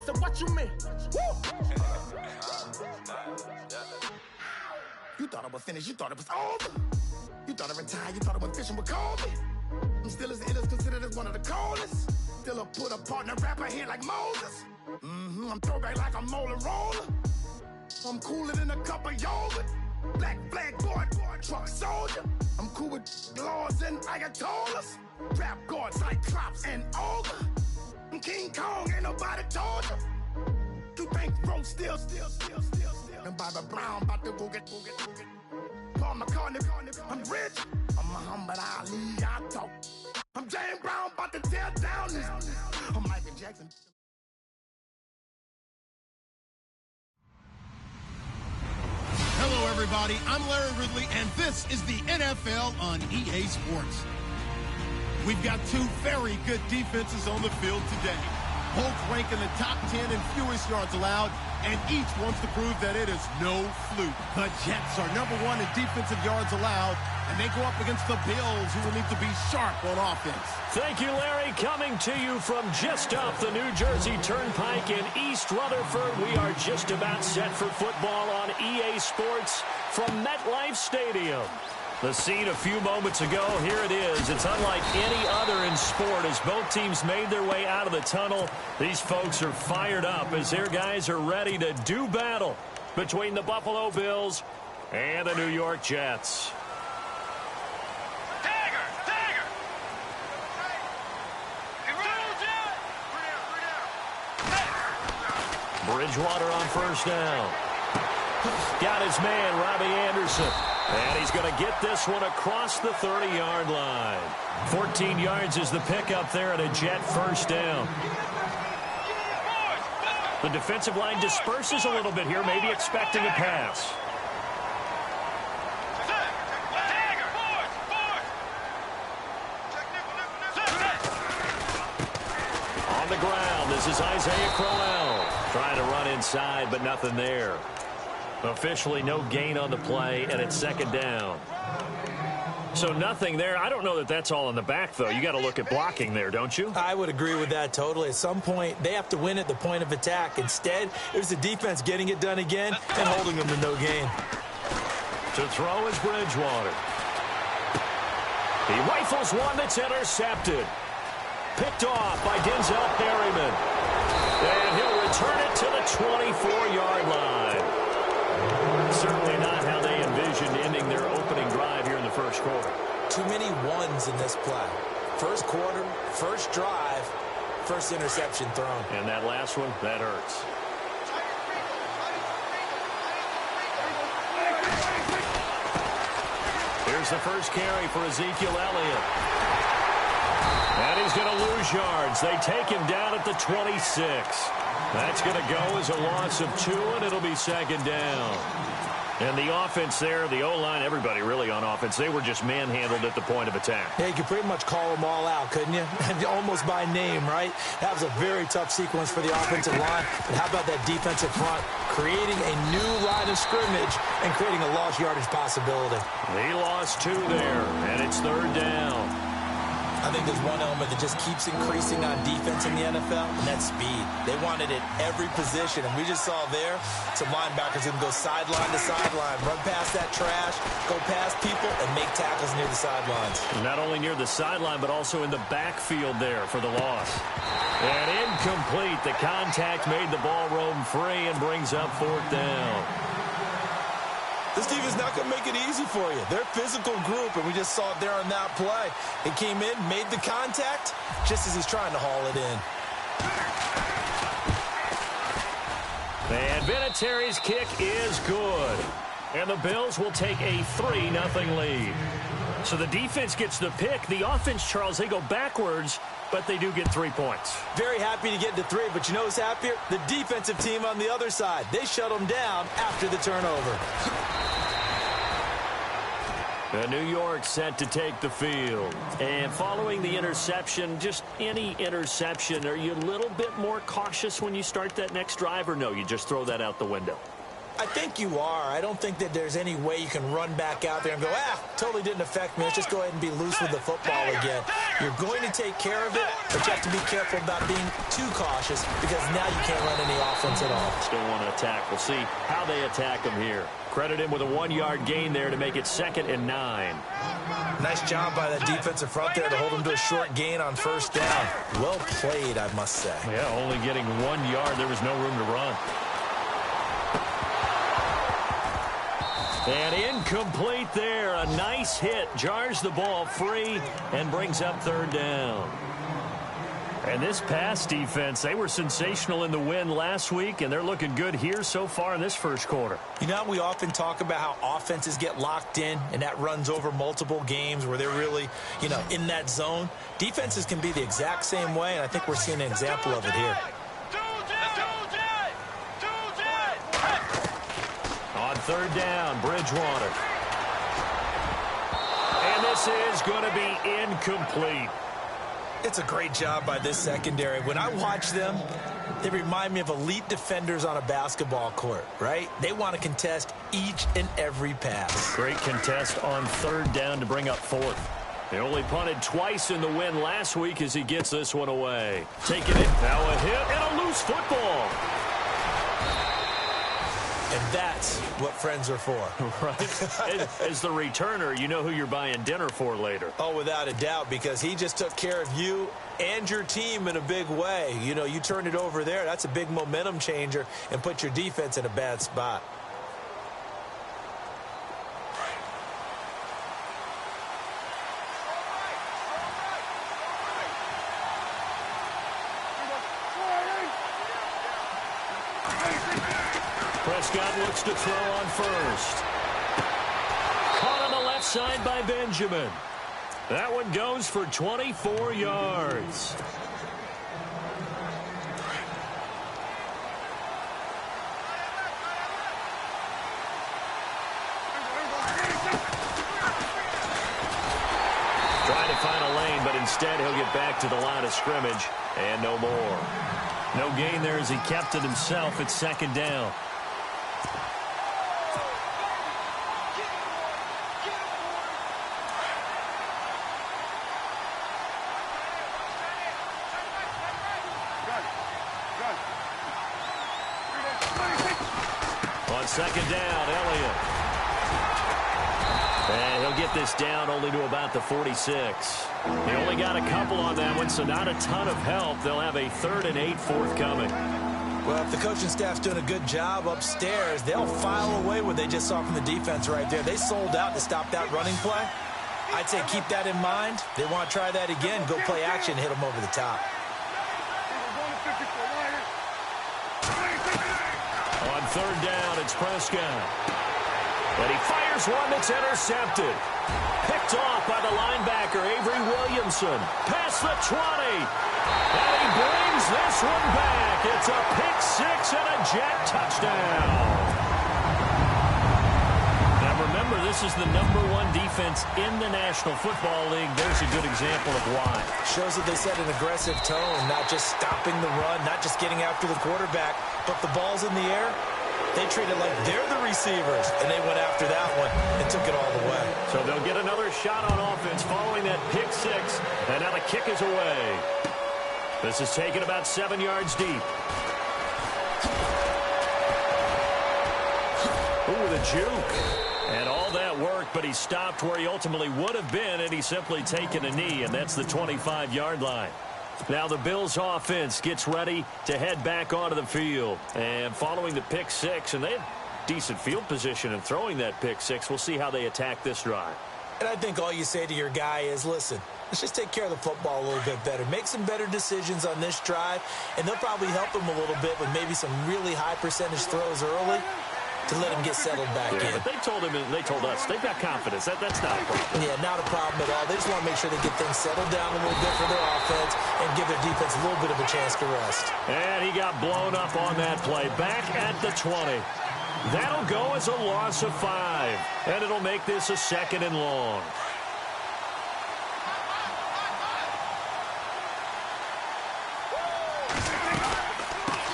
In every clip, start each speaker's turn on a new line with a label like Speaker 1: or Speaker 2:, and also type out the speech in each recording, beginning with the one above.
Speaker 1: So what you mean? Woo! You thought it was finished, you thought it was over. You thought I retired, you thought I went fishing with Kobe. I'm still as ill as considered as one of the coldest. Still a put a partner rapper here like Moses. I'm throwback like a molar roller. I'm cooler than a cup of yogurt. Black flag boy, truck soldier. I'm cool with laws and Ayatollahs. Rap god, Cyclops and Ogre. I'm King Kong, ain't nobody told you. You think Rome still. And Bobby Brown about to go get. Paul McCartney, I'm rich. I'm Muhammad Ali, I talk. I'm James Brown, about to tear down this. I'm Michael Jackson.
Speaker 2: Hello, everybody. I'm Larry Ridley, and this is the NFL on EA Sports. We've got two very good defenses on the field today. Both rank in the top 10 in fewest yards allowed, and each wants to prove that it is no fluke. The Jets are number one in defensive yards allowed, and they go up against the Bills, who will need to be sharp on offense.
Speaker 3: Thank you, Larry. Coming to you from just off the New Jersey Turnpike in East Rutherford, we are just about set for football on EA Sports from MetLife Stadium. The scene a few moments ago, here it is. It's unlike any other in sport as both teams made their way out of the tunnel. These folks are fired up as their guys are ready to do battle between the Buffalo Bills and the New York Jets. Bridgewater on first down. Got his man, Robbie Anderson. And he's going to get this one across the 30-yard line. 14 yards is the pickup there at a Jet first down. The defensive line disperses a little bit here, maybe expecting a pass. On the ground, this is Isaiah Crowell. Trying to run inside, but nothing there. Officially no gain on the play, and it's second down. So nothing there. I don't know that that's all in the back, though. You got to look at blocking there, don't you?
Speaker 4: I would agree with that totally. At some point, they have to win at the point of attack. Instead, it was the defense getting it done again and holding them to no gain.
Speaker 3: To throw is Bridgewater. He rifles one that's intercepted. Picked off by Denzel Perryman. And he'll return it to the 24-yard line. Certainly not how they envisioned ending their opening drive here in the first quarter.
Speaker 4: Too many ones in this play. First quarter, first drive, first interception thrown.
Speaker 3: And that last one, that hurts. Here's the first carry for Ezekiel Elliott. And he's going to lose yards. They take him down at the 26. That's going to go as a loss of 2, and it'll be second down. And the offense there, the O-line, everybody really on offense, they were just manhandled at the point of attack.
Speaker 4: Yeah, you could pretty much call them all out, couldn't you? Almost by name, right? That was a very tough sequence for the offensive line. But how about that defensive front creating a new line of scrimmage and creating a lost yardage possibility?
Speaker 3: He lost 2 there, and it's third down.
Speaker 4: I think there's one element that just keeps increasing on defense in the NFL, and that's speed. They want it at every position, and we just saw there some linebackers who can go sideline to sideline, run past that trash, go past people, and make tackles near the sidelines.
Speaker 3: Not only near the sideline, but also in the backfield there for the loss. And incomplete. The contact made the ball roam free and brings up fourth down.
Speaker 4: This team is not going to make it easy for you. They're a physical group, and we just saw it there on that play. He came in, made the contact, just as he's trying to haul it in.
Speaker 3: And Vinatieri's kick is good. And the Bills will take a 3-0 lead. So the defense gets the pick. The offense, Charles, they go backwards, but they do get 3 points.
Speaker 4: Very happy to get to 3, but you know who's happier? The defensive team on the other side. They shut them down after the turnover.
Speaker 3: New York set to take the field. And following the interception, just any interception, are you a little bit more cautious when you start that next drive, or no, you just throw that out the window?
Speaker 4: I think you are. I don't think that there's any way you can run back out there and go, totally didn't affect me. Let's just go ahead and be loose with the football again. You're going to take care of it, but you have to be careful about being too cautious because now you can't run any offense at all.
Speaker 3: Still want to attack. We'll see how they attack him here. Credit him with a 1-yard gain there to make it 2nd and 9.
Speaker 4: Nice job by that defensive front there to hold him to a short gain on 1st down. Well played, I must say.
Speaker 3: Yeah, only getting 1 yard. There was no room to run. And incomplete there. A nice hit. Jars the ball free and brings up 3rd down. And this pass defense, they were sensational in the win last week, and they're looking good here so far in this first quarter.
Speaker 4: You know, we often talk about how offenses get locked in, and that runs over multiple games where they're really, in that zone. Defenses can be the exact same way, and I think we're seeing an example of it here.
Speaker 3: On 3rd down, Bridgewater. And this is going to be incomplete.
Speaker 4: It's a great job by this secondary. When I watch them, they remind me of elite defenders on a basketball court, right? They want to contest each and every pass.
Speaker 3: Great contest on 3rd down to bring up 4th. They only punted twice in the win last week as he gets this one away. Taking it, now a hit and a loose football.
Speaker 4: And that's what friends are for.
Speaker 3: Right. As the returner, you know who you're buying dinner for later.
Speaker 4: Oh, without a doubt, because he just took care of you and your team in a big way. You turned it over there. That's a big momentum changer and put your defense in a bad spot.
Speaker 3: Prescott looks to throw on 1st. Caught on the left side by Benjamin. That one goes for 24 yards. Trying to find a lane, but instead he'll get back to the line of scrimmage, and no more. No gain there as he kept it himself at 2nd down. On 2nd down, Elliott. And he'll get this down only to about the 46. They only got a couple on that one, so not a ton of help. They'll have a 3rd and 8 forthcoming.
Speaker 4: Well, if the coaching staff's doing a good job upstairs, they'll file away what they just saw from the defense right there. They sold out to stop that running play. I'd say keep that in mind. They want to try that again. Go play action, hit them over the top.
Speaker 3: On 3rd down, it's Prescott. And he fires one that's intercepted. Picked off by the linebacker, Avery Williamson. Past the 20. And he brings this one back. It's a pick 6 and a jet touchdown. Now remember, this is the #1 defense in the National Football League. There's a good example of why.
Speaker 4: Shows that they set an aggressive tone, not just stopping the run, not just getting after the quarterback, but the ball's in the air. They treat it like they're the receivers, and they went after that one and took it all the way.
Speaker 3: So they'll get another shot on offense following that pick 6, and now the kick is away. This is taken about 7 yards deep. Ooh, the juke. And all that work, but he stopped where he ultimately would have been, and he's simply taken a knee, and that's the 25-yard line. Now the Bills offense gets ready to head back onto the field. And following the pick 6, and they have decent field position in throwing that pick 6. We'll see how they attack this drive.
Speaker 4: And I think all you say to your guy is, listen, let's just take care of the football a little bit better. Make some better decisions on this drive, and they'll probably help him a little bit with maybe some really high percentage throws early to let him get settled back in.
Speaker 3: But they told him, and they told us, they've got confidence. That's not a problem.
Speaker 4: Yeah, not a problem at all. They just want to make sure they get things settled down a little bit for their offense and give their defense a little bit of a chance to rest.
Speaker 3: And he got blown up on that play. Back at the 20. That'll go as a loss of 5. And it'll make this a 2nd and long.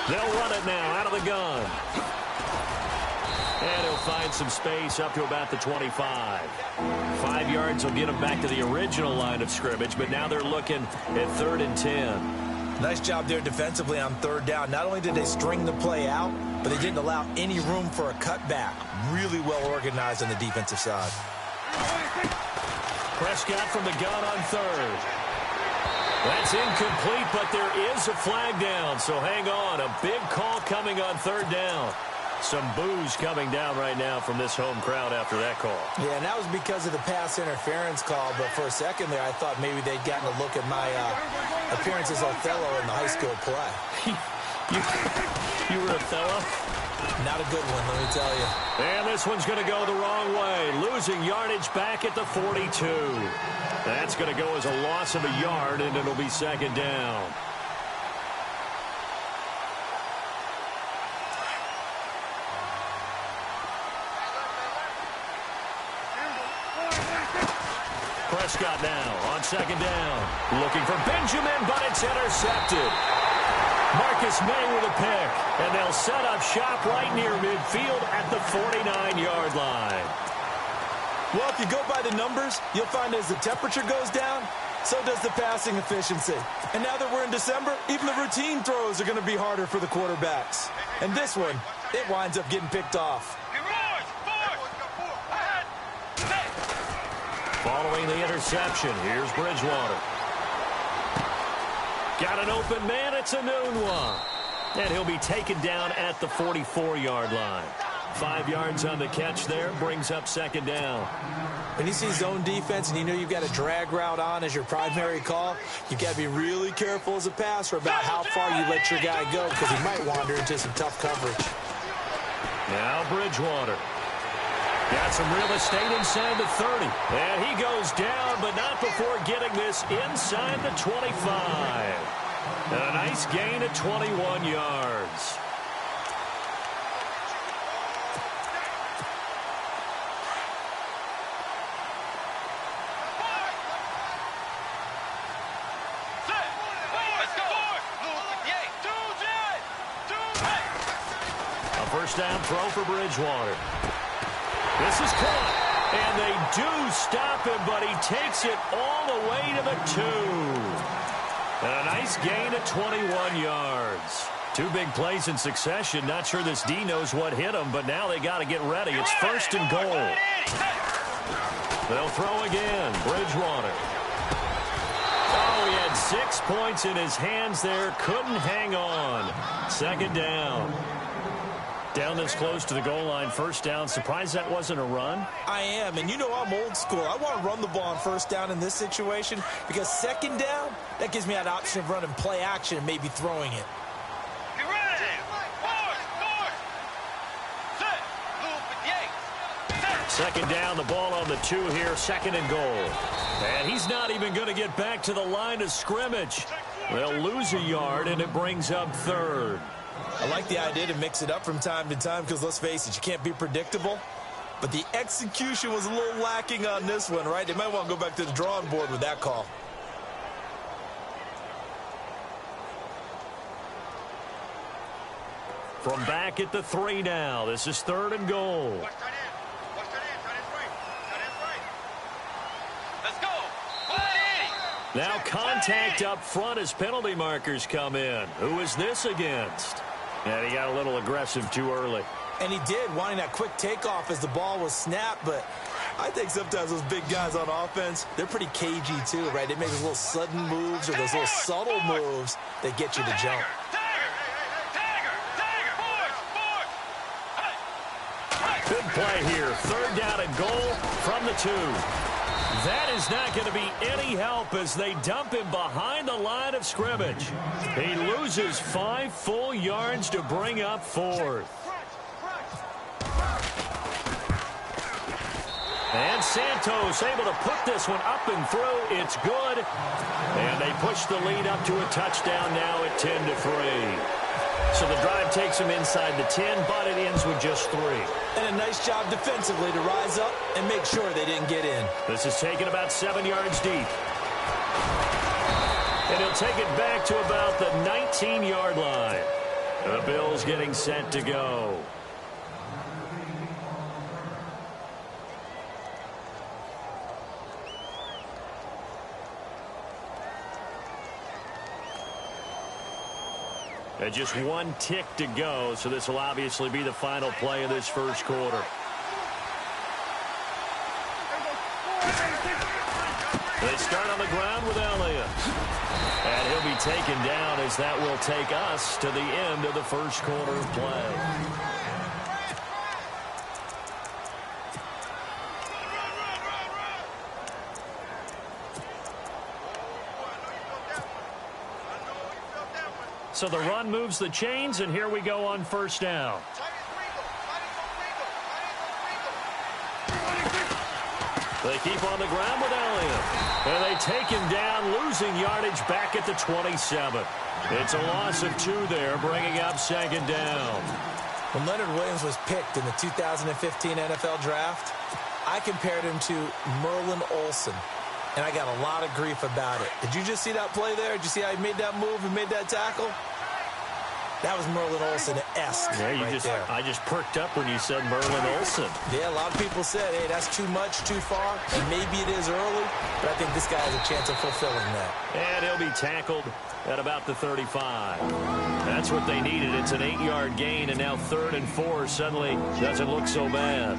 Speaker 3: They'll run it now out of the gun. And he'll find some space up to about the 25. 5 yards will get him back to the original line of scrimmage, but now they're looking at 3rd and 10.
Speaker 4: Nice job there defensively on 3rd down. Not only did they string the play out, but they didn't allow any room for a cutback. Really well organized on the defensive side.
Speaker 3: Prescott from the gun on 3rd. That's incomplete, but there is a flag down, so hang on. A big call coming on 3rd down. Some boos coming down right now from this home crowd after that call.
Speaker 4: Yeah, and that was because of the pass interference call, but for a second there, I thought maybe they'd gotten a look at my appearance as Othello in the high school play.
Speaker 3: You were Othello?
Speaker 4: Not a good one, let me tell you.
Speaker 3: And this one's going to go the wrong way, losing yardage back at the 42. That's going to go as a loss of a yard, and it'll be 2nd down. Prescott now on 2nd down. Looking for Benjamin, but it's intercepted. Marcus May with a pick, and they'll set up shop right near midfield at the 49-yard line.
Speaker 4: Well, if you go by the numbers, you'll find as the temperature goes down, so does the passing efficiency. And now that we're in December, even the routine throws are going to be harder for the quarterbacks. And this one, it winds up getting picked off.
Speaker 3: Following the interception, here's Bridgewater. Got an open man, it's a noon one. And he'll be taken down at the 44-yard line. 5 yards on the catch there, brings up 2nd down.
Speaker 4: When you see zone defense and you know you've got a drag route on as your primary call, you've got to be really careful as a passer about how far you let your guy go because he might wander into some tough coverage.
Speaker 3: Now Bridgewater. Got some real estate inside the 30. And he goes down, but not before getting this inside the 25. A nice gain of 21 yards. A first down throw for Bridgewater. This is caught, and they do stop him, but he takes it all the way to the 2. And a nice gain of 21 yards. 2 big plays in succession. Not sure this D knows what hit him, but now they got to get ready. It's 1st and goal. They'll throw again. Bridgewater. Oh, he had 6 points in his hands there. Couldn't hang on. 2nd down. Down this close to the goal line, 1st down. Surprised that wasn't a run?
Speaker 4: I am, and you know I'm old school. I want to run the ball on 1st down in this situation because 2nd down, that gives me that option of running play action and maybe throwing it.
Speaker 5: Get ready! Set.
Speaker 3: 2nd down, the ball on the 2 here, 2nd and goal. And he's not even going to get back to the line of scrimmage. They'll lose a yard, and it brings up 3rd.
Speaker 4: I like the idea to mix it up from time to time because, let's face it, you can't be predictable. But the execution was a little lacking on this one, right? They might want to go back to the drawing board with that call.
Speaker 3: From back at the 3 now, this is 3rd and goal.
Speaker 5: Watch that in. Watch that in. That is right. That is right. Let's go.
Speaker 3: Now contact up front as penalty markers come in. Who is this against? And he got a little aggressive too early.
Speaker 4: And he did, wanting that quick takeoff as the ball was snapped, but I think sometimes those big guys on offense, they're pretty cagey too, right? They make those little sudden moves or those little subtle moves that get you to jump.
Speaker 3: Big play here. 3rd down and goal from the 2. That is not going to be any help as they dump him behind the line of scrimmage. He loses 5 full yards to bring up 4th. And Santos able to put this one up and through. It's good. And they push the lead up to a touchdown now at 10-3. So the drive takes them inside the 10, but it ends with just 3.
Speaker 4: And a nice job defensively to rise up and make sure they didn't get in.
Speaker 3: This is taken about 7 yards deep. And he'll take it back to about the 19-yard line. The Bills getting set to go. And just one tick to go, so this will obviously be the final play of this first quarter. They start on the ground with Elliott. And he'll be taken down as that will take us to the end of the first quarter of play. So the run moves the chains, and here we go on first down. They keep on the ground with Elliott. And they take him down, losing yardage back at the 27. It's a loss of 2 there, bringing up second down.
Speaker 4: When Leonard Williams was picked in the 2015 NFL Draft, I compared him to Merlin Olsen. And I got a lot of grief about it. Did you just see that play there? Did you see how he made that move and made that tackle? That was Merlin Olsen-esque there.
Speaker 3: I just perked up when you said Merlin Olsen.
Speaker 4: Yeah, a lot of people said, hey, that's too much, too far. And maybe it is early, but I think this guy has a chance of fulfilling that.
Speaker 3: And he'll be tackled at about the 35. That's what they needed. It's an 8-yard gain, and now 3rd and 4 suddenly doesn't look so bad.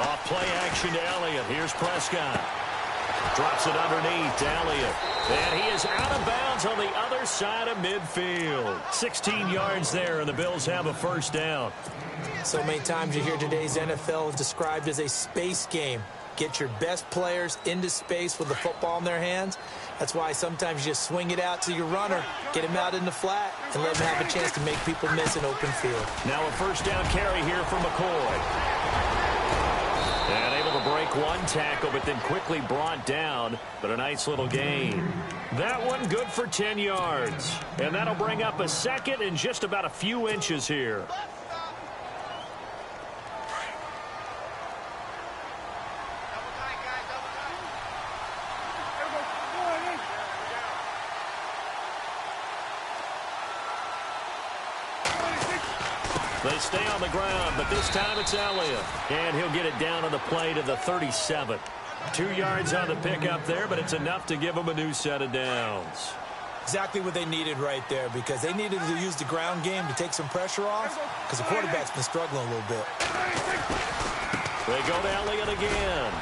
Speaker 3: Off play action to Elliott. Here's Prescott. Drops it underneath to Elliott. And he is out of bounds on the other side of midfield. 16 yards there, and the Bills have a first down.
Speaker 4: So many times you hear today's NFL is described as a space game. Get your best players into space with the football in their hands. That's why sometimes you just swing it out to your runner, get him out in the flat, and let him have a chance to make people miss an open field.
Speaker 3: Now a first down carry here for McCoy. And able to break one tackle, but then quickly brought down, but a nice little gain. That one good for 10 yards. And that'll bring up a second and just about a few inches here. They stay on the ground, but this time it's Elliott. And he'll get it down on the play to the 37. 2 yards on the pickup there, but it's enough to give them a new set of downs.
Speaker 4: Exactly what they needed right there, because they needed to use the ground game to take some pressure off, because the quarterback's been struggling a little bit.
Speaker 3: They go to Elliott again.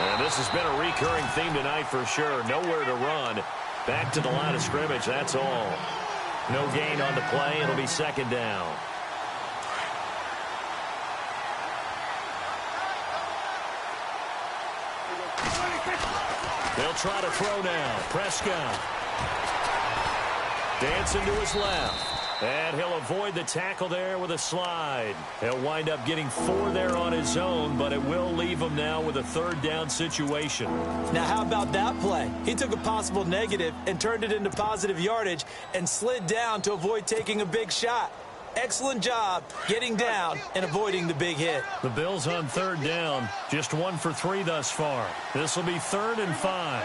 Speaker 3: And this has been a recurring theme tonight for sure. Nowhere to run. Back to the line of scrimmage, that's all. No gain on the play. It'll be second down. They'll try to throw now. Prescott. Dancing to his left. And he'll avoid the tackle there with a slide. He'll wind up getting 4 there on his own, but it will leave him now with a 3rd down situation.
Speaker 4: Now, how about that play? He took a possible negative and turned it into positive yardage and slid down to avoid taking a big shot. Excellent job getting down and avoiding the big hit.
Speaker 3: The Bills on 3rd down, just 1 for 3 thus far. This will be 3rd and 5.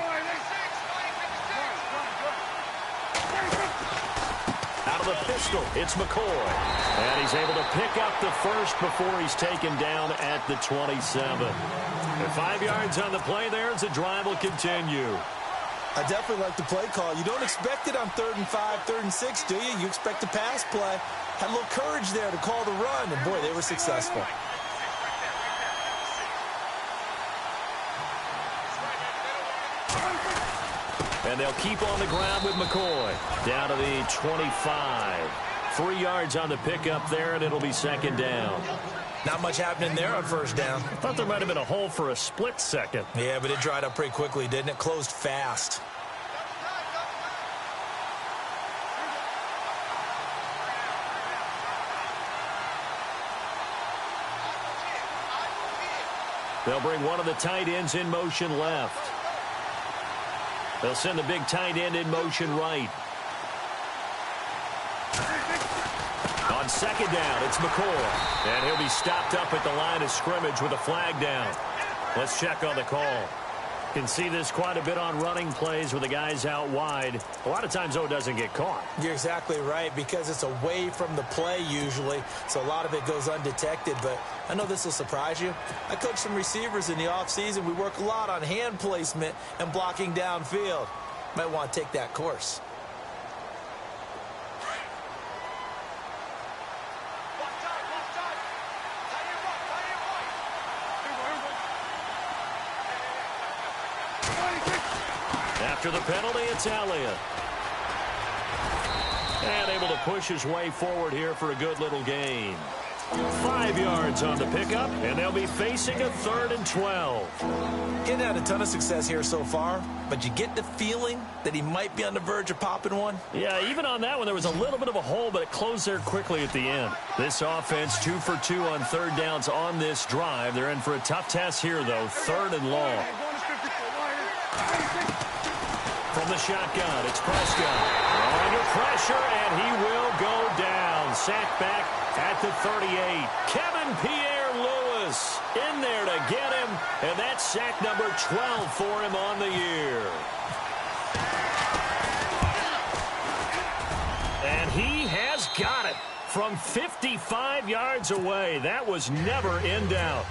Speaker 3: Out of the pistol, it's McCoy. And he's able to pick up the first before he's taken down at the 27. And 5 yards on the play there as the drive will continue.
Speaker 4: I definitely like the play call. You don't expect it on 3rd and 5, 3rd and 6, do you? You expect a pass play. Had a little courage there to call the run, and boy, they were successful.
Speaker 3: And they'll keep on the ground with McCoy. Down to the 25. 3 yards on the pickup there, and it'll be second down.
Speaker 4: Not much happening there on first down.
Speaker 3: I thought there might have been a hole for a split second.
Speaker 4: Yeah, but it dried up pretty quickly, didn't it? Closed fast.
Speaker 3: They'll bring one of the tight ends in motion left. They'll send the big tight end in motion right. On second down, it's McCoy. And he'll be stopped up at the line of scrimmage with a flag down. Let's check on the call. Can see this quite a bit on running plays with the guys out wide. A lot of times, though, it doesn't get caught.
Speaker 4: You're exactly right, because it's away from the play usually, so a lot of it goes undetected. But I know this will surprise you. I coach some receivers in the offseason. We work a lot on hand placement and blocking downfield. Might want to take that course.
Speaker 3: After the penalty, it's Elliott. And able to push his way forward here for a good little gain. 5 yards on the pickup, and they'll be facing a 3rd and 12.
Speaker 4: Getting had a ton of success here so far, but you get the feeling that he might be on the verge of popping one.
Speaker 3: Yeah, even on that one, there was a little bit of a hole, but it closed there quickly at the end. This offense 2 for 2 on 3rd downs on this drive. They're in for a tough test here, though, 3rd and long. From the shotgun, it's Prescott. Under pressure, and he will go down. Sacked back at the 38. Kevin Pierre-Louis in there to get him, and that's sack number 12 for him on the year. And he has got it from 55 yards away. That was never in doubt.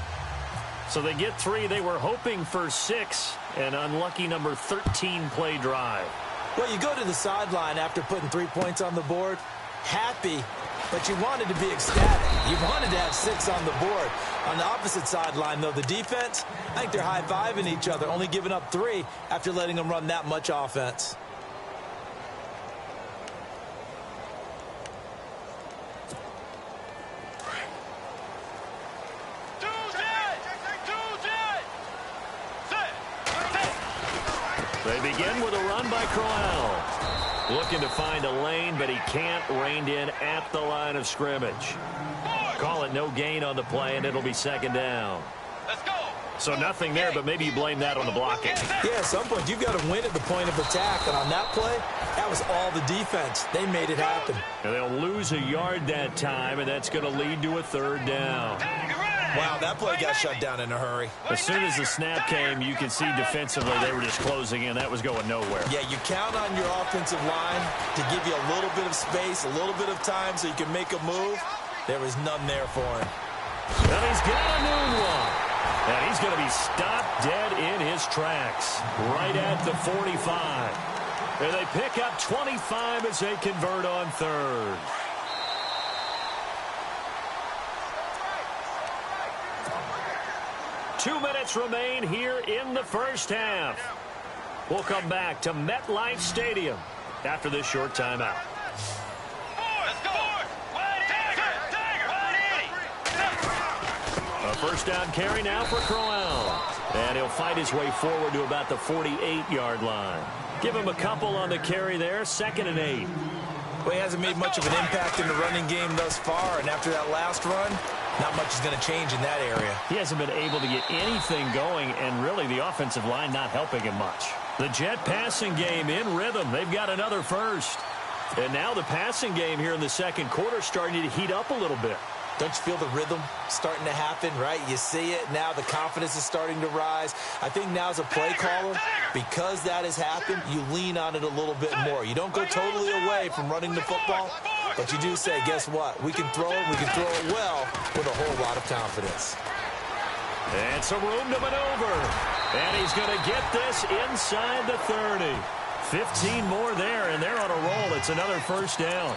Speaker 3: So they get 3. They were hoping for 6. An unlucky number 13 play drive.
Speaker 4: Well, you go to the sideline after putting 3 points on the board, happy, but you wanted to be ecstatic. You wanted to have 6 on the board. On the opposite sideline, though, the defense, I think they're high-fiving each other, only giving up 3 after letting them run that much offense.
Speaker 3: They begin with a run by Crowell. Looking to find a lane, but he can't. Reined in at the line of scrimmage. Call it no gain on the play, and it'll be 2nd down.
Speaker 5: Let's go.
Speaker 3: So nothing there, but maybe you blame that on the blocking.
Speaker 4: Yeah, at some point, you've got to win at the point of attack. And on that play, that was all the defense. They made it happen.
Speaker 3: And they'll lose a yard that time, and that's going to lead to a 3rd down.
Speaker 4: Wow, that play got shut down in a hurry.
Speaker 3: As soon as the snap came, you can see defensively they were just closing in. That was going nowhere.
Speaker 4: Yeah, you count on your offensive line to give you a little bit of space, a little bit of time so you can make a move. There was none there for him.
Speaker 3: And he's got a noon one. And he's going to be stopped dead in his tracks right at the 45. And they pick up 25 as they convert on 3rd. Two minutes remain here in the first half. We'll come back to MetLife Stadium after this short timeout.
Speaker 5: Let's go.
Speaker 3: A first down carry now for Crowell. And he'll fight his way forward to about the 48-yard line. Give him a couple on the carry there. 2nd and 8.
Speaker 4: Well, he hasn't made much of an impact in the running game thus far, and after that last run, not much is going to change in that area.
Speaker 3: He hasn't been able to get anything going, and really the offensive line not helping him much. The Jet passing game in rhythm. They've got another first. And now the passing game here in the 2nd quarter starting to heat up a little bit.
Speaker 4: Don't you feel the rhythm starting to happen, right? You see it now. The confidence is starting to rise. I think now as a play caller, because that has happened, you lean on it a little bit more. You don't go totally away from running the football, but you do say, guess what? We can throw it. We can throw it well with a whole lot of confidence.
Speaker 3: And some room to maneuver. And he's going to get this inside the 30. 15 more there, and they're on a roll. It's another first down.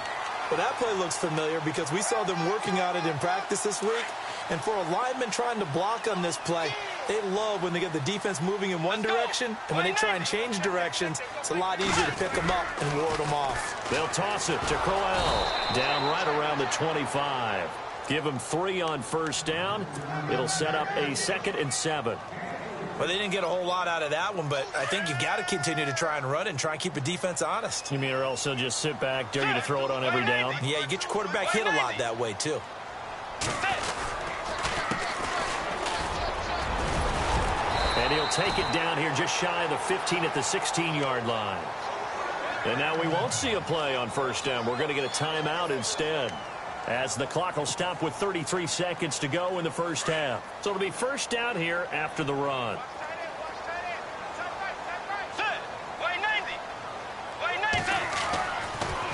Speaker 4: Well, that play looks familiar because we saw them working on it in practice this week. And for a lineman trying to block on this play, they love when they get the defense moving in one direction. And when they try and change directions, it's a lot easier to pick them up and ward them off.
Speaker 3: They'll toss it to Crowell. Down right around the 25. Give him 3 on first down. It'll set up a 2nd and 7.
Speaker 4: Well, they didn't get a whole lot out of that one, but I think you've got to continue to try and run and try and keep the defense honest.
Speaker 3: You mean or else he'll just sit back, dare you to throw it on every down?
Speaker 4: Yeah, you get your quarterback hit a lot that way, too.
Speaker 3: And he'll take it down here just shy of the 15 at the 16-yard line. And now we won't see a play on first down. We're going to get a timeout instead, as the clock will stop with 33 seconds to go in the first half. So it'll be first down here after the run.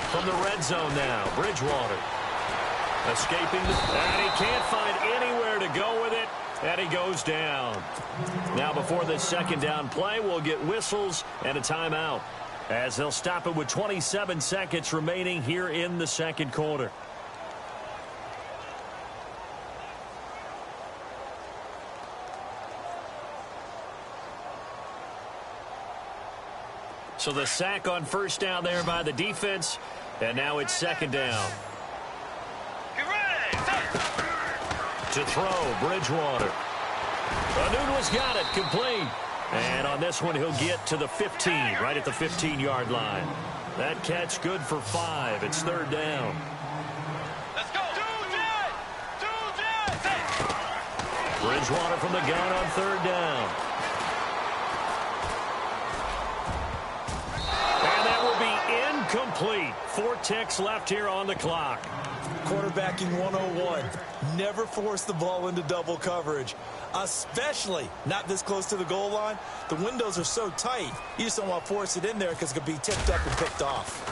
Speaker 3: From the red zone now, Bridgewater. Escaping, and he can't find anywhere to to go with it, and he goes down. Now, before this second down play, we'll get whistles and a timeout, as they'll stop it with 27 seconds remaining here in the second quarter. So the sack on first down there by the defense, and now it's second down. To throw, Bridgewater. Anuno's got it, complete. And on this one, he'll get to the 15, right at the 15-yard line. That catch good for 5. It's third down.
Speaker 5: Let's go.
Speaker 3: Bridgewater from the gun on third down. And that will be incomplete. 4 ticks left here on the clock.
Speaker 4: Quarterbacking 101. Never force the ball into double coverage, especially not this close to the goal line. The windows are so tight, you just don't want to force it in there because it could be tipped up and picked off.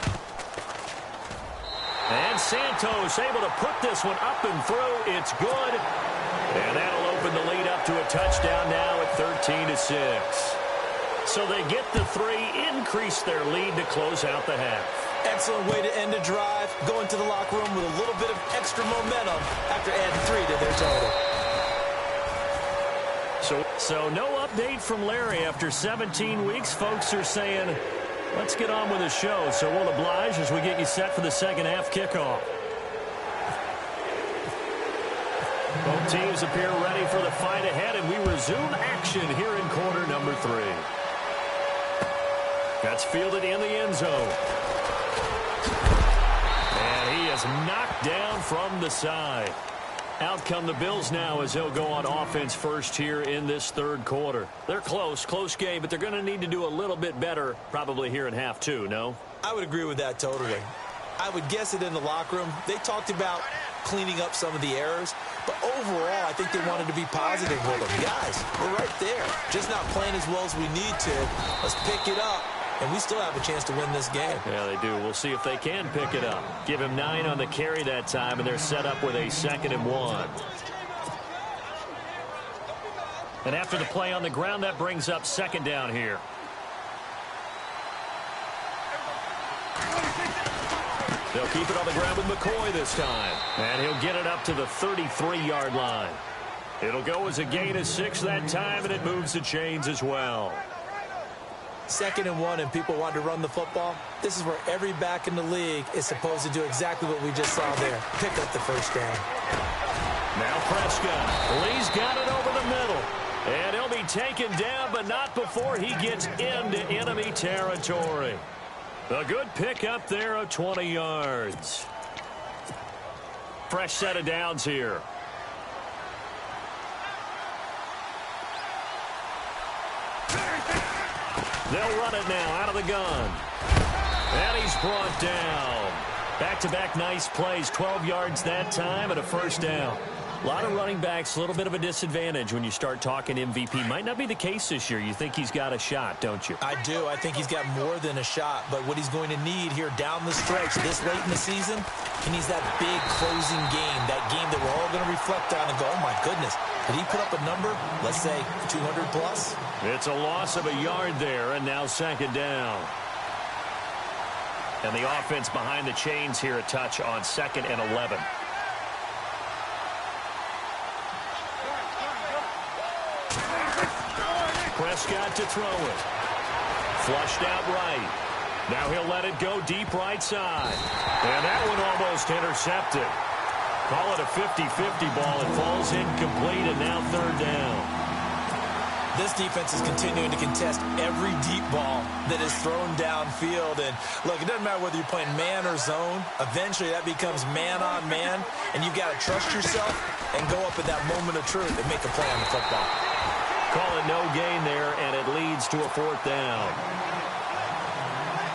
Speaker 3: And Santos able to put this one up and through. It's good. And that'll open the lead up to a touchdown now at 13-6. So they get the 3, increase their lead to close out the half.
Speaker 4: Excellent way to end a drive, going to the locker room with a little bit of extra momentum after adding 3 to their total.
Speaker 3: So no update from Larry after 17 weeks. Folks are saying, let's get on with the show. So we'll oblige as we get you set for the second half kickoff. Both teams appear ready for the fight ahead, and we resume action here in quarter number 3. That's fielded in the end zone. And he is knocked down from the side. Out come the Bills now as they'll go on offense first here in this third quarter. They're close game, but they're going to need to do a little bit better probably here in half 2, no?
Speaker 4: I would agree with that totally. I would guess it in the locker room. They talked about cleaning up some of the errors, but overall, I think they wanted to be positive with them. Guys, we're right there. Just not playing as well as we need to. Let's pick it up. And we still have a chance to win this game.
Speaker 3: Yeah, they do. We'll see if they can pick it up. Give him 9 on the carry that time, and they're set up with a 2nd and 1. And after the play on the ground, that brings up second down here. They'll keep it on the ground with McCoy this time. And he'll get it up to the 33-yard line. It'll go as a gain of 6 that time, and it moves the chains as well.
Speaker 4: 2nd and 1, and people want to run the football. This is where every back in the league is supposed to do exactly what we just saw there. Pick up the first down.
Speaker 3: Now Prescott. Lee's got it over the middle. And he'll be taken down, but not before he gets into enemy territory. A good pickup there of 20 yards. Fresh set of downs here. They'll run it now out of the gun. And he's brought down. Back-to-back nice plays. 12 yards that time and a first down. A lot of running backs, a little bit of a disadvantage when you start talking MVP. Might not be the case this year. You think he's got a shot, don't you?
Speaker 4: I do. I think he's got more than a shot. But what he's going to need here down the stretch this late in the season, he needs that big closing game, that game that we're all going to reflect on and go, oh, my goodness, did he put up a number, let's say, 200 plus?
Speaker 3: It's a loss of a yard there, and now second down. And the offense behind the chains here, a touch on 2nd and 11. Prescott to throw it. Flushed out right. Now he'll let it go deep right side. And that one almost intercepted. Call it a 50-50 ball. It falls incomplete, and now third down.
Speaker 4: This defense is continuing to contest every deep ball that is thrown downfield. And, look, it doesn't matter whether you're playing man or zone. Eventually, that becomes man-on-man, and you've got to trust yourself and go up at that moment of truth and make a play on the football.
Speaker 3: Call it no gain there, and it leads to a fourth down.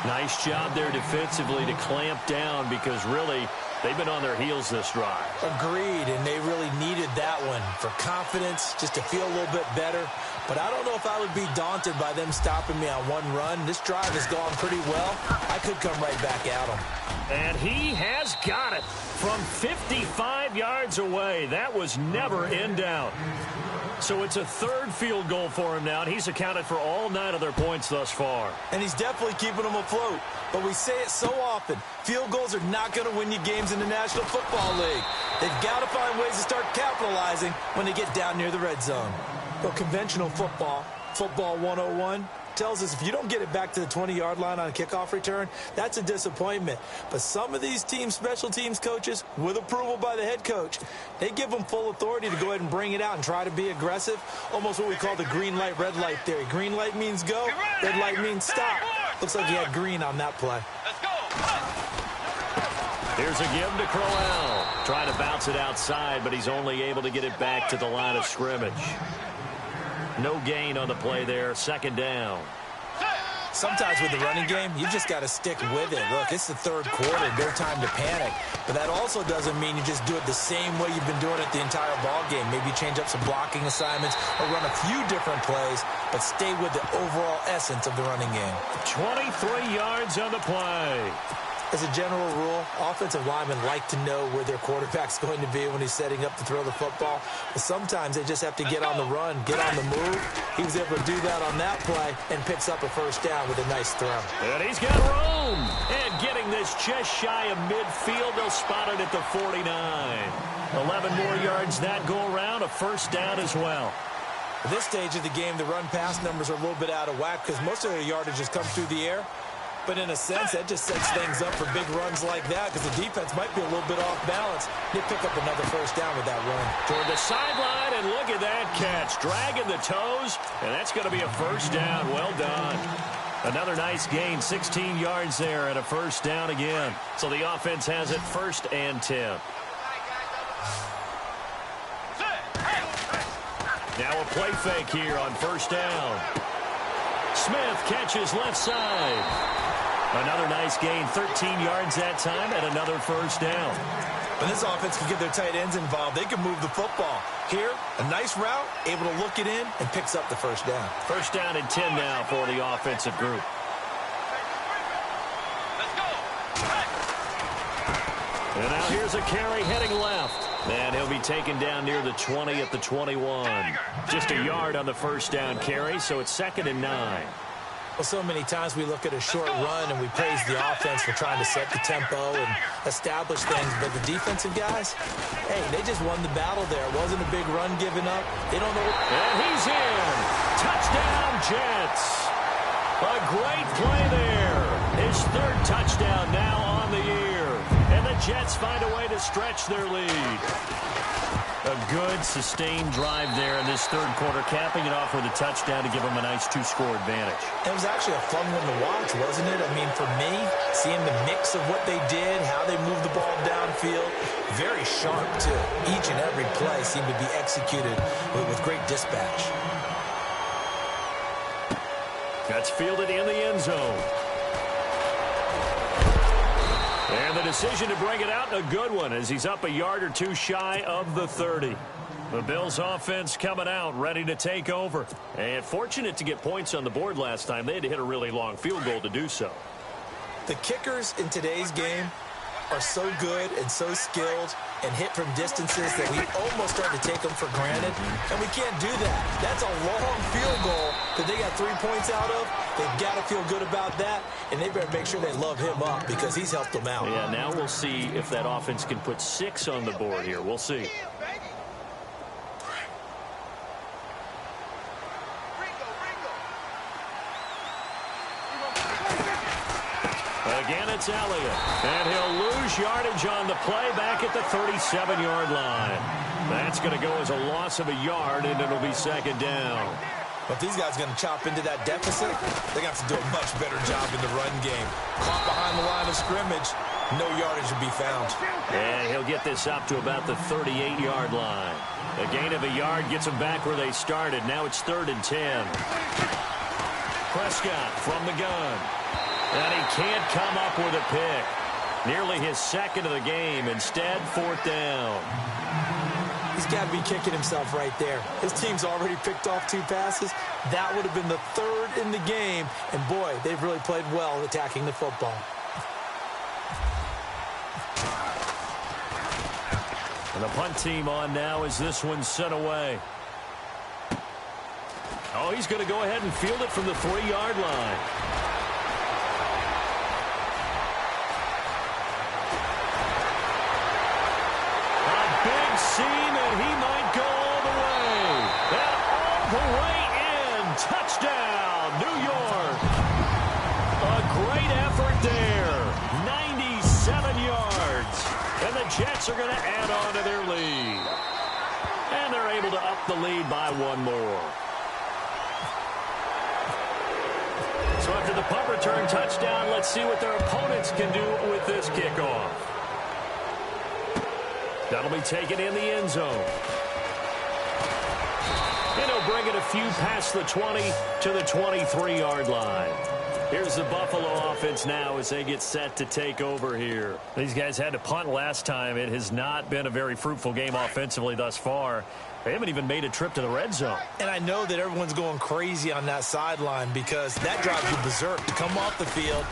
Speaker 3: Nice job there defensively to clamp down because, really, they've been on their heels this drive.
Speaker 4: Agreed, and they really needed that one for confidence, just to feel a little bit better. But I don't know if I would be daunted by them stopping me on one run. This drive has gone pretty well. I could come right back at them.
Speaker 3: And he has got it from 55 yards away. That was never in doubt. So it's a third field goal for him now, and he's accounted for all 9 of their points thus far.
Speaker 4: And he's definitely keeping them afloat. But we say it so often, field goals are not going to win you games in the National Football League. They've got to find ways to start capitalizing when they get down near the red zone. But conventional football, Football 101, tells us if you don't get it back to the 20-yard line on a kickoff return, that's a disappointment. But some of these special teams coaches, with approval by the head coach, they give them full authority to go ahead and bring it out and try to be aggressive, almost what we call the green light, red light theory. Green light means go, red light means stop. Looks like he had green on that play.
Speaker 3: Here's a give to Crowell. Trying to bounce it outside, but he's only able to get it back to the line of scrimmage. No gain on the play there. Second down.
Speaker 4: Sometimes with the running game, you just got to stick with it. Look, it's the third quarter. No time to panic. But that also doesn't mean you just do it the same way you've been doing it the entire ball game. Maybe change up some blocking assignments or run a few different plays, but stay with the overall essence of the running game.
Speaker 3: 23 yards on the play.
Speaker 4: As a general rule, offensive linemen like to know where their quarterback's going to be when he's setting up to throw the football. But sometimes they just have to get on the run, get on the move. He was able to do that on that play and picks up a first down with a nice throw.
Speaker 3: And he's got room. And getting this just shy of midfield, they'll spot it at the 49. 11 more yards that go around, a first down as well.
Speaker 4: At this stage of the game, the run-pass numbers are a little bit out of whack because most of their yardage has come through the air. But in a sense, that just sets things up for big runs like that because the defense might be a little bit off balance. They pick up another first down with that run.
Speaker 3: Toward the sideline, and look at that catch. Dragging the toes, and that's going to be a first down. Well done. Another nice gain, 16 yards there, and a first down again. So the offense has it first and 10. Now a play fake here on first down. Smith catches left side. Another nice gain, 13 yards that time, and another first down.
Speaker 4: When this offense can get their tight ends involved, they can move the football. Here, a nice route, able to look it in, and picks up the first down.
Speaker 3: First down and 10 now for the offensive group. And now here's a carry heading left. And he'll be taken down near the 20 at the 21. Just a yard on the first down carry, so it's 2nd and 9.
Speaker 4: Well, so many times we look at a short run and we praise the offense for trying to set the tempo and establish things. But the defensive guys, hey, they just won the battle there. It wasn't a big run given up. They don't know.
Speaker 3: And he's in. Touchdown, Jets. A great play there. His 3rd touchdown now on the year. And the Jets find a way to stretch their lead. A good, sustained drive there in this 3rd quarter, capping it off with a touchdown to give them a nice 2-score advantage.
Speaker 4: It was actually a fun one to watch, wasn't it? I mean, for me, seeing the mix of what they did, how they moved the ball downfield, very sharp, too. Each and every play seemed to be executed with great dispatch.
Speaker 3: That's fielded in the end zone. And the decision to bring it out, a good one, as he's up a yard or two shy of the 30. The Bills offense coming out, ready to take over. And fortunate to get points on the board last time. They had to hit a really long field goal to do so.
Speaker 4: The kickers in today's game are so good and so skilled and hit from distances that we almost start to take them for granted. And we can't do that. That's a long field goal that they got 3 points out of. They've got to feel good about that, and they better make sure they love him up because he's helped them out.
Speaker 3: Yeah, now we'll see if that offense can put 6 on the board here. We'll see. Again, it's Elliott. And he'll lose yardage on the play back at the 37-yard line. That's going to go as a loss of a yard, and it'll be 2nd down.
Speaker 4: But if these guys are going to chop into that deficit, they're going to have to do a much better job in the run game. Caught behind the line of scrimmage, no yardage will be found.
Speaker 3: And he'll get this up to about the 38-yard line. A gain of a yard gets them back where they started. Now it's 3rd and 10. Prescott from the gun. And he can't come up with a pick. Nearly his 2nd of the game. Instead, 4th down.
Speaker 4: He's got to be kicking himself right there. His team's already picked off 2 passes. That would have been the 3rd in the game. And, boy, they've really played well attacking the football.
Speaker 3: And the punt team on now as this one's sent away. Oh, he's going to go ahead and field it from the 3-yard line. A big seam, and he might go all the way. And all the way in. Touchdown, New York. A great effort there. 97 yards. And the Jets are going to add on to their lead. And they're able to up the lead by one more. So after the punt return touchdown, let's see what their opponents can do with this kickoff. That'll be taken in the end zone. And he'll bring it a few past the 20 to the 23-yard line. Here's the Buffalo offense now as they get set to take over here. These guys had to punt last time. It has not been a very fruitful game offensively thus far. They haven't even made a trip to the red zone.
Speaker 4: And I know that everyone's going crazy on that sideline because that drives you berserk to come off the field,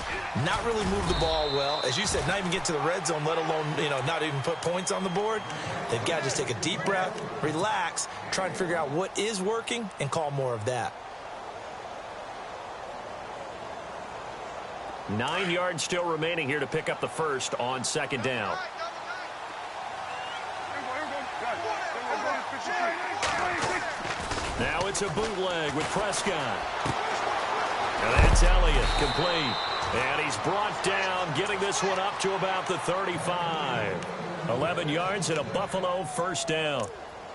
Speaker 4: not really move the ball well. As you said, not even get to the red zone, let alone, not even put points on the board. They've got to just take a deep breath, relax, try and figure out what is working and call more of that.
Speaker 3: 9 yards still remaining here to pick up the first on second down. Now it's a bootleg with Prescott. And that's Elliott, complete. And he's brought down, getting this one up to about the 35. 11 yards and a Buffalo first down.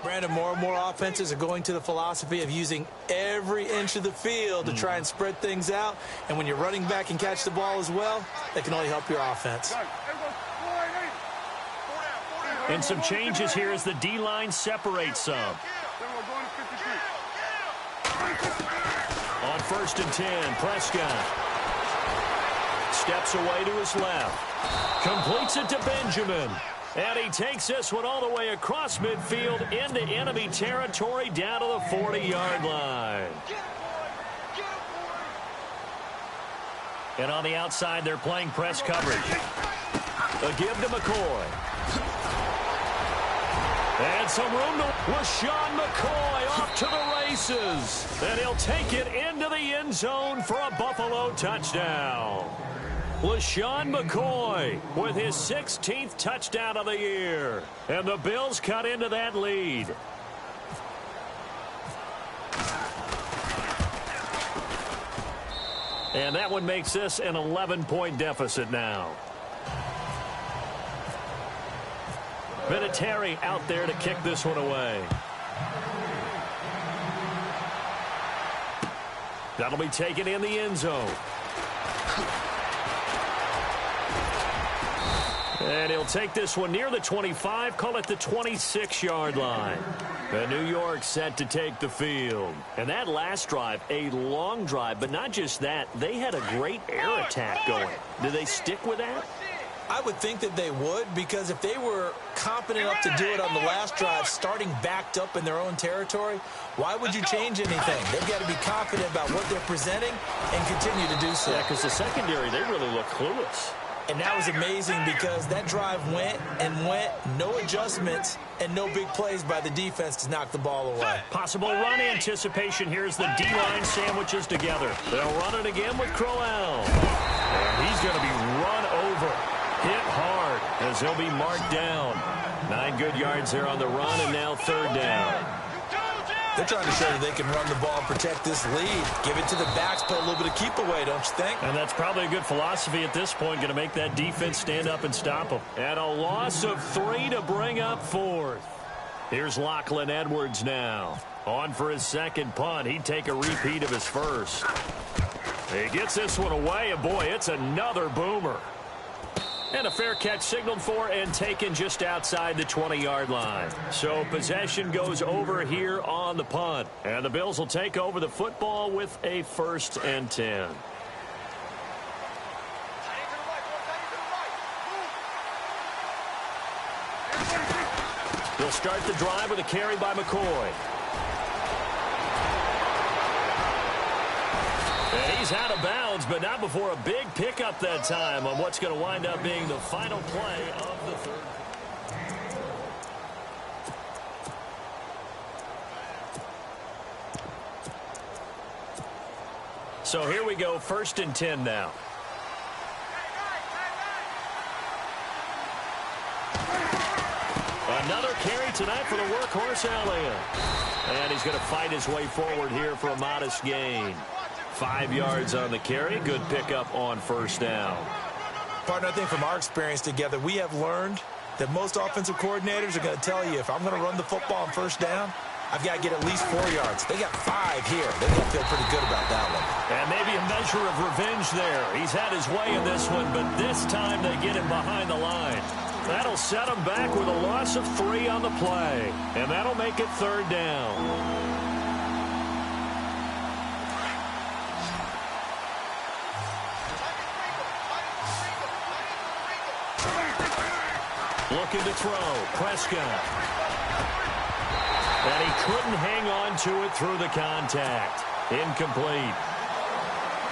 Speaker 4: Brandon, more and more offenses are going to the philosophy of using every inch of the field to try and spread things out. And when you're running back and catch the ball as well, that can only help your offense.
Speaker 3: And some changes here as the D-line separates some. On 1st and 10, Prescott steps away to his left. Completes it to Benjamin. And he takes this one all the way across midfield into enemy territory down to the 40-yard line. And on the outside, they're playing press coverage. A give to McCoy. And some room to LaShawn McCoy off to the races. And he'll take it into the end zone for a Buffalo touchdown. LaShawn McCoy with his 16th touchdown of the year. And the Bills cut into that lead. And that one makes this an 11-point deficit now. Vinatieri out there to kick this one away. That'll be taken in the end zone. And he'll take this one near the 25, call it the 26-yard line. And New York set to take the field. And that last drive, a long drive, but not just that, they had a great air attack going. Did they stick with that?
Speaker 4: I would think that they would, because if they were confident enough to do it on the last drive, starting backed up in their own territory, why would you change anything? They've got to be confident about what they're presenting and continue to do so.
Speaker 3: Yeah, because the secondary, they really look clueless.
Speaker 4: And that was amazing because that drive went and went, no adjustments, and no big plays by the defense to knock the ball away.
Speaker 3: Possible run anticipation. Here's the D-line sandwiches together. They'll run it again with Crowell. And he's going to be run over. Hit hard as he'll be marked down. 9 good yards there on the run, and now 3rd down.
Speaker 4: They're trying to show that they can run the ball and protect this lead. Give it to the backs, play a little bit of keep away, don't you think?
Speaker 3: And that's probably a good philosophy at this point, going to make that defense stand up and stop them. And a loss of 3 to bring up 4th. Here's Lachlan Edwards now. On for his second punt. He'd take a repeat of his first. He gets this one away, and boy, it's another boomer. And a fair catch signaled for and taken just outside the 20-yard line. So possession goes over here on the punt. And the Bills will take over the football with a 1st and 10. They'll start the drive with a carry by McCoy. And he's He's out of bounds, but not before a big pickup that time on what's going to wind up being the final play of the third. So here we go, 1st and 10 now. Another carry tonight for the workhorse Elliott. And he's going to fight his way forward here for a modest gain. 5 yards on the carry. Good pickup on 1st down.
Speaker 4: Partner, I think from our experience together, we have learned that most offensive coordinators are going to tell you, if I'm going to run the football on 1st down, I've got to get at least 4 yards. They got 5 here. They're going to feel pretty good about that one.
Speaker 3: And maybe a measure of revenge there. He's had his way in this one, but this time they get him behind the line. That'll set him back with a loss of 3 on the play. And that'll make it 3rd down. Looking to throw. Prescott. And he couldn't hang on to it through the contact. Incomplete.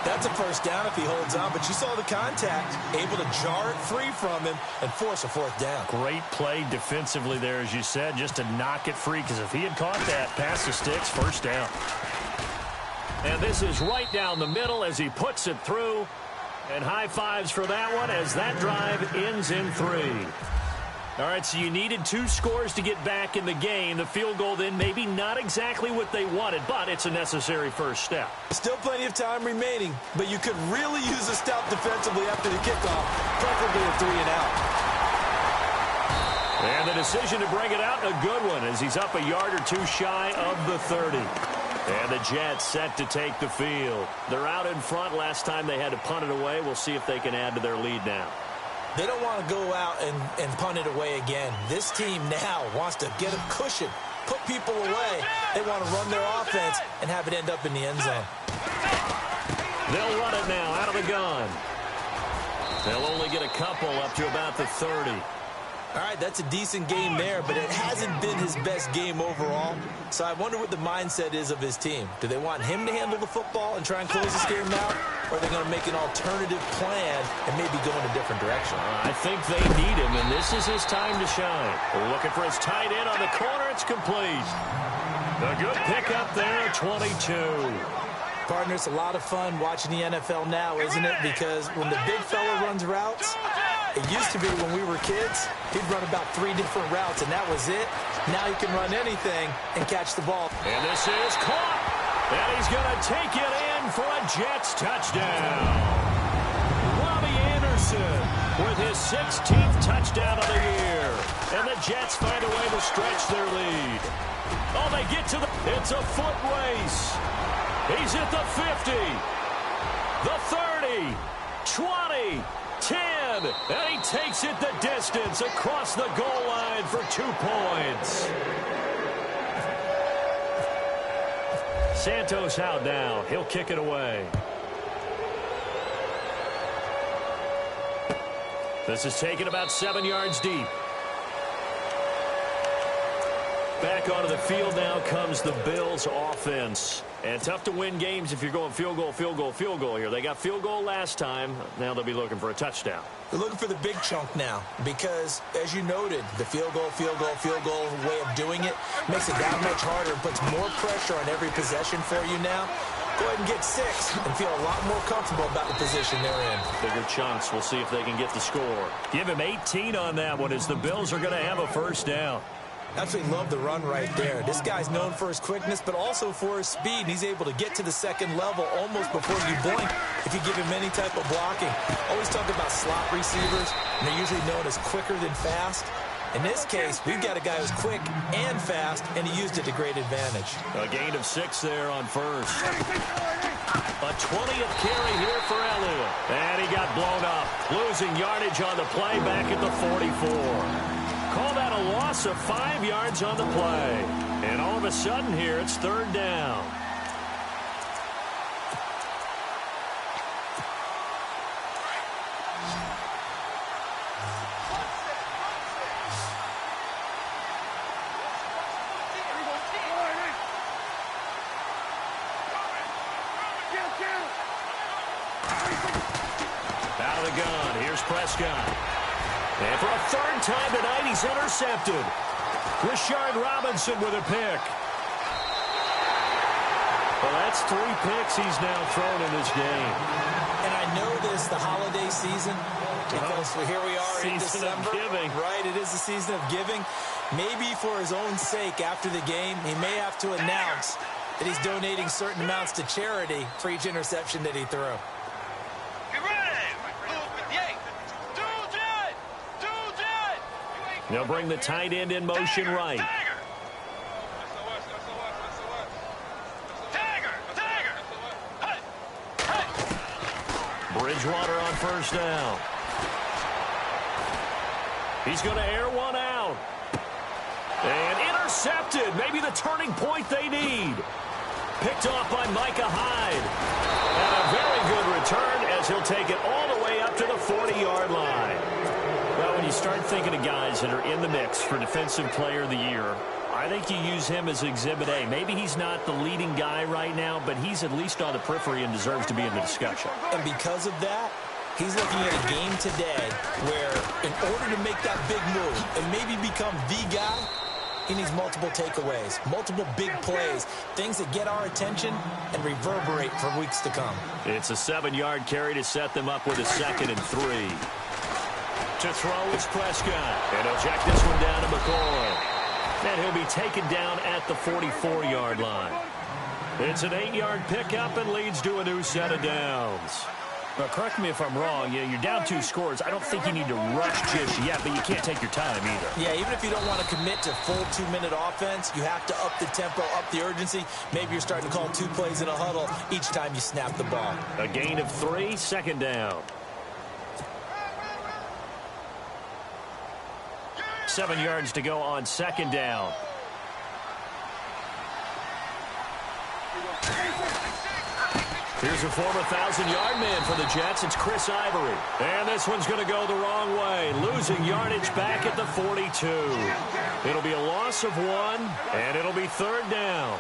Speaker 4: That's a 1st down if he holds on, but you saw the contact, able to jar it free from him and force a 4th down.
Speaker 3: Great play defensively there, as you said, just to knock it free, because if he had caught that, pass the sticks, 1st down. And this is right down the middle as he puts it through. And high fives for that one as that drive ends in 3. All right, so you needed 2 scores to get back in the game. The field goal then maybe not exactly what they wanted, but it's a necessary 1st step.
Speaker 4: Still plenty of time remaining, but you could really use a stop defensively after the kickoff, preferably a 3 and out.
Speaker 3: And the decision to bring it out, a good one, as he's up a yard or 2 shy of the 30. And the Jets set to take the field. They're out in front. Last time they had to punt it away. We'll see if they can add to their lead now.
Speaker 4: They don't want to go out and punt it away again. This team now wants to get a cushion, put people away. They want to run their offense and have it end up in the end zone.
Speaker 3: They'll run it now out of the gun. They'll only get a couple up to about the 30.
Speaker 4: All right, that's a decent game there, but it hasn't been his best game overall. So I wonder what the mindset is of his team. Do they want him to handle the football and try and close this game out? Or are they going to make an alternative plan and maybe go in a different direction?
Speaker 3: I think they need him, and this is his time to shine. We're looking for his tight end on the corner. It's complete. A good pickup there at 22.
Speaker 4: Partner, it's a lot of fun watching the NFL now, isn't it? Because when the big fella runs routes, it used to be when we were kids, he'd run about 3 different routes, and that was it. Now he can run anything and catch the ball.
Speaker 3: And this is caught. And he's going to take it in for a Jets touchdown. Robbie Anderson with his 16th touchdown of the year. And the Jets find a way to stretch their lead. Oh, they get to the... It's a foot race. He's at the 50, the 30, 20, 10, and he takes it the distance across the goal line for 2 points. Santos out now. He'll kick it away. This is taken about 7 yards deep. Back onto the field now comes the Bills offense. And tough to win games if you're going field goal, field goal, field goal here. They got field goal last time. Now they'll be looking for a touchdown.
Speaker 4: They're looking for the big chunk now because, as you noted, the field goal way of doing it makes it that much harder and puts more pressure on every possession for you now. Go ahead and get 6 and feel a lot more comfortable about the position they're in.
Speaker 3: Bigger chunks. We'll see if they can get the score. Give him 18 on that one as the Bills are going to have a 1st down.
Speaker 4: Absolutely love the run right there. This guy's known for his quickness, but also for his speed. And he's able to get to the 2nd level almost before you blink if you give him any type of blocking. Always talk about slot receivers, and they're usually known as quicker than fast. In this case, we've got a guy who's quick and fast, and he used it to great advantage.
Speaker 3: A gain of 6 there on 1st. A 20th carry here for Elliott. And he got blown up, losing yardage on the play back at the 44. Call that a loss of 5 yards on the play. And all of a sudden here, it's 3rd down. the gun. Here's Prescott. And for a third time tonight, he's intercepted. Rashard Robinson with a pick. Well, that's 3 picks he's now thrown in this game.
Speaker 4: And I know this, the holiday season, because here we are in December.
Speaker 3: Season of giving.
Speaker 4: Right, it is the season of giving. Maybe for his own sake after the game, he may have to announce that he's donating certain amounts to charity for each interception that he threw.
Speaker 3: They'll bring the tight end in motion right. Bridgewater on first down. He's going to air one out. And intercepted. Maybe the turning point they need. Picked off by Micah Hyde. And a very good return as he'll take it all the way up to the 40-yard line. Well, when you start thinking of guys that are in the mix for Defensive Player of the Year, I think you use him as Exhibit A. Maybe he's not the leading guy right now, but he's at least on the periphery and deserves to be in the discussion.
Speaker 4: And because of that, he's looking at a game today where in order to make that big move and maybe become the guy, he needs multiple takeaways, multiple big plays, things that get our attention and reverberate for weeks to come.
Speaker 3: It's a 7-yard carry to set them up with a 2nd and 3. To throw is Prescott. And he'll check this one down to McCoy. And he'll be taken down at the 44-yard line. It's an 8-yard pickup and leads to a new set of downs. Now, correct me if I'm wrong. You're down 2 scores. I don't think you need to rush just yet, but you can't take your time either.
Speaker 4: Yeah, even if you don't want to commit to full 2-minute offense, you have to up the tempo, up the urgency. Maybe you're starting to call 2 plays in a huddle each time you snap the ball.
Speaker 3: A gain of 3, 2nd down. 7 yards to go on 2nd down. Here's a former 1,000-yard man for the Jets. It's Chris Ivory. And this one's going to go the wrong way. Losing yardage back at the 42. It'll be a loss of 1, and it'll be 3rd down.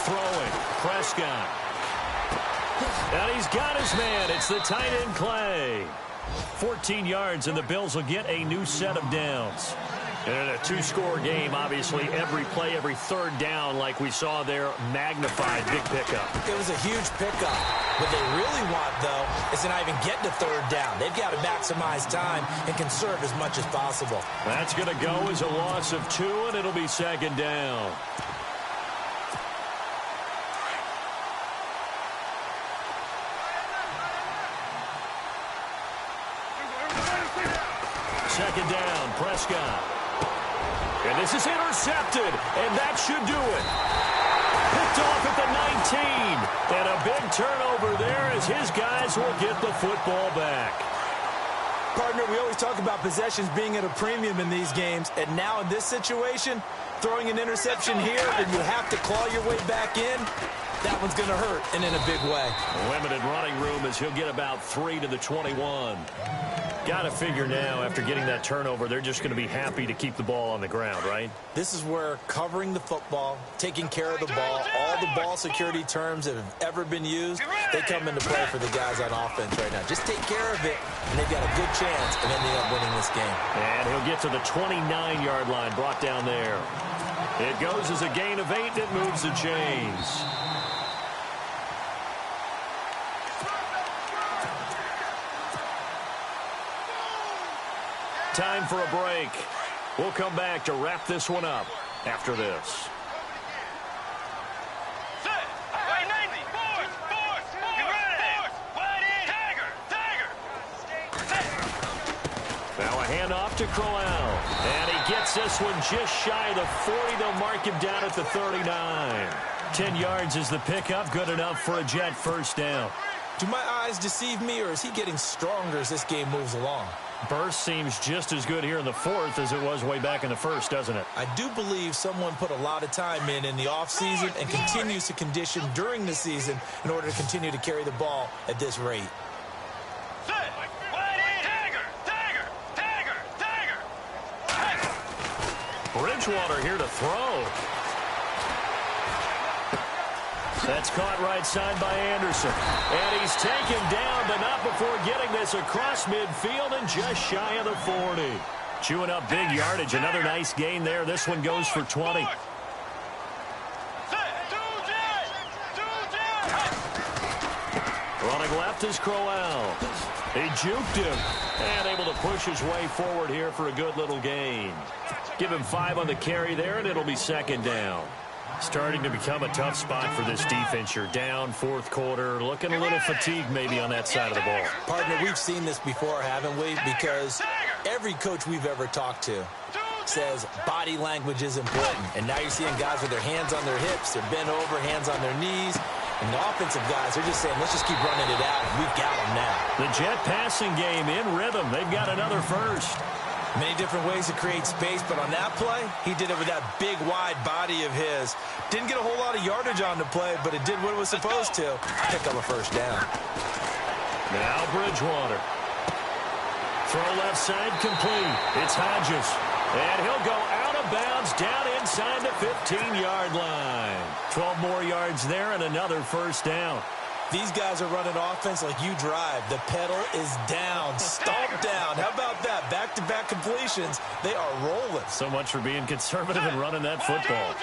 Speaker 3: Throwing. Prescott. And he's got his man. It's the tight end Clay. 14 yards, and the Bills will get a new set of downs. And in a 2-score game, obviously, every play, every 3rd down, like we saw there, magnified big pickup.
Speaker 4: It was a huge pickup. What they really want, though, is to not even get to 3rd down. They've got to maximize time and conserve as much as possible.
Speaker 3: That's going to go as a loss of 2, and it'll be 2nd down. Second down, Prescott. And this is intercepted, and that should do it. Picked off at the 19, and a big turnover there as his guys will get the football back.
Speaker 4: Partner, we always talk about possessions being at a premium in these games, and now in this situation, throwing an interception here and you have to claw your way back in, that one's going to hurt, and in a big way.
Speaker 3: Limited running room as he'll get about 3 to the 21. Got to figure now, after getting that turnover, they're just going to be happy to keep the ball on the ground, right?
Speaker 4: This is where covering the football, taking care of the ball, all the ball security terms that have ever been used, they come into play for the guys on offense right now. Just take care of it, and they've got a good chance of ending up winning this game.
Speaker 3: And he'll get to the 29-yard line, brought down there. It goes as a gain of 8, and it moves the chains. Time for a break. We'll come back to wrap this one up after this. Now a handoff to Crowell. And he gets this one just shy of the 40. They'll mark him down at the 39. 10 yards is the pickup. Good enough for a Jet first down.
Speaker 4: Do my eyes deceive me, or is he getting stronger as this game moves along?
Speaker 3: Burst seems just as good here in the 4th as it was way back in the 1st, doesn't it?
Speaker 4: I do believe someone put a lot of time in the offseason and continues to condition during the season in order to continue to carry the ball at this rate.
Speaker 3: Bridgewater here to throw. That's caught right side by Anderson. And he's taken down, but not before getting this across midfield and just shy of the 40. Chewing up big yardage. Another nice gain there. This one goes for 20. Running left is Crowell. He juked him and able to push his way forward here for a good little gain. Give him 5 on the carry there, and it'll be second down. Starting to become a tough spot for this defense. You're down fourth quarter, looking a little fatigued maybe on that side of the ball.
Speaker 4: Partner, we've seen this before, haven't we? Because every coach we've ever talked to says body language is important. And now you're seeing guys with their hands on their hips, they're bent over, hands on their knees. And the offensive guys, they're just saying, let's just keep running it out. We've got them now.
Speaker 3: The jet passing game in rhythm. They've got another first.
Speaker 4: Many different ways to create space, but on that play, he did it with that big, wide body of his. Didn't get a whole lot of yardage on the play, but it did what it was supposed to. Pick up a first down.
Speaker 3: Now Bridgewater. Throw left side complete. It's Hodges. And he'll go out of bounds down inside the 15-yard line. 12 more yards there and another first down.
Speaker 4: These guys are running offense like you drive. The pedal is down, stomped down. How about that? Back-to-back completions. They are rolling.
Speaker 3: So much for being conservative and running that football.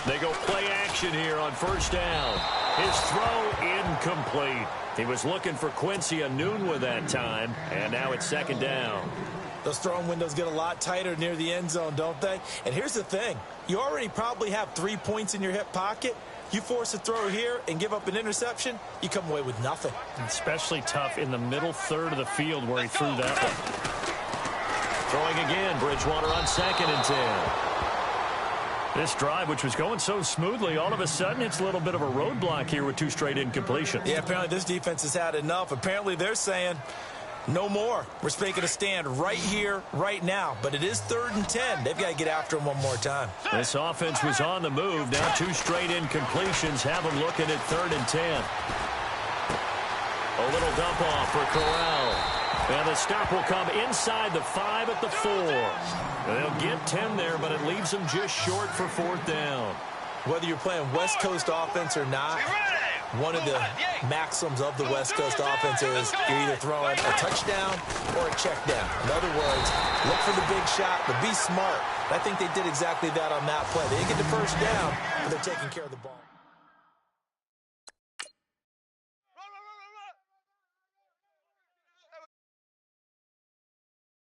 Speaker 3: They go play action here on first down. His throw incomplete. He was looking for Quincy Enunwa that time, and now it's second down.
Speaker 4: Those throwing windows get a lot tighter near the end zone, don't they? And here's the thing. You already probably have 3 points in your hip pocket. You force a throw here and give up an interception, you come away with nothing.
Speaker 3: Especially tough in the middle third of the field where he threw that one. Throwing again, Bridgewater on 2nd and 10. This drive, which was going so smoothly, all of a sudden it's a little bit of a roadblock here with 2 straight incompletions.
Speaker 4: Yeah, apparently this defense has had enough. Apparently they're saying no more. We're making a stand right here, right now. But it is 3rd and 10. They've got to get after him one more time.
Speaker 3: This offense was on the move. Now 2 straight incompletions have them looking at 3rd and 10. A little dump off for Corral. And the stop will come inside the 5 at the 4. They'll get 10 there, but it leaves them just short for 4th down.
Speaker 4: Whether you're playing West Coast offense or not, one of the maxims of the West Coast offense is you're either throwing a touchdown or a check down. In other words, look for the big shot, but be smart. I think they did exactly that on that play. They didn't get the first down, but they're taking care of the ball.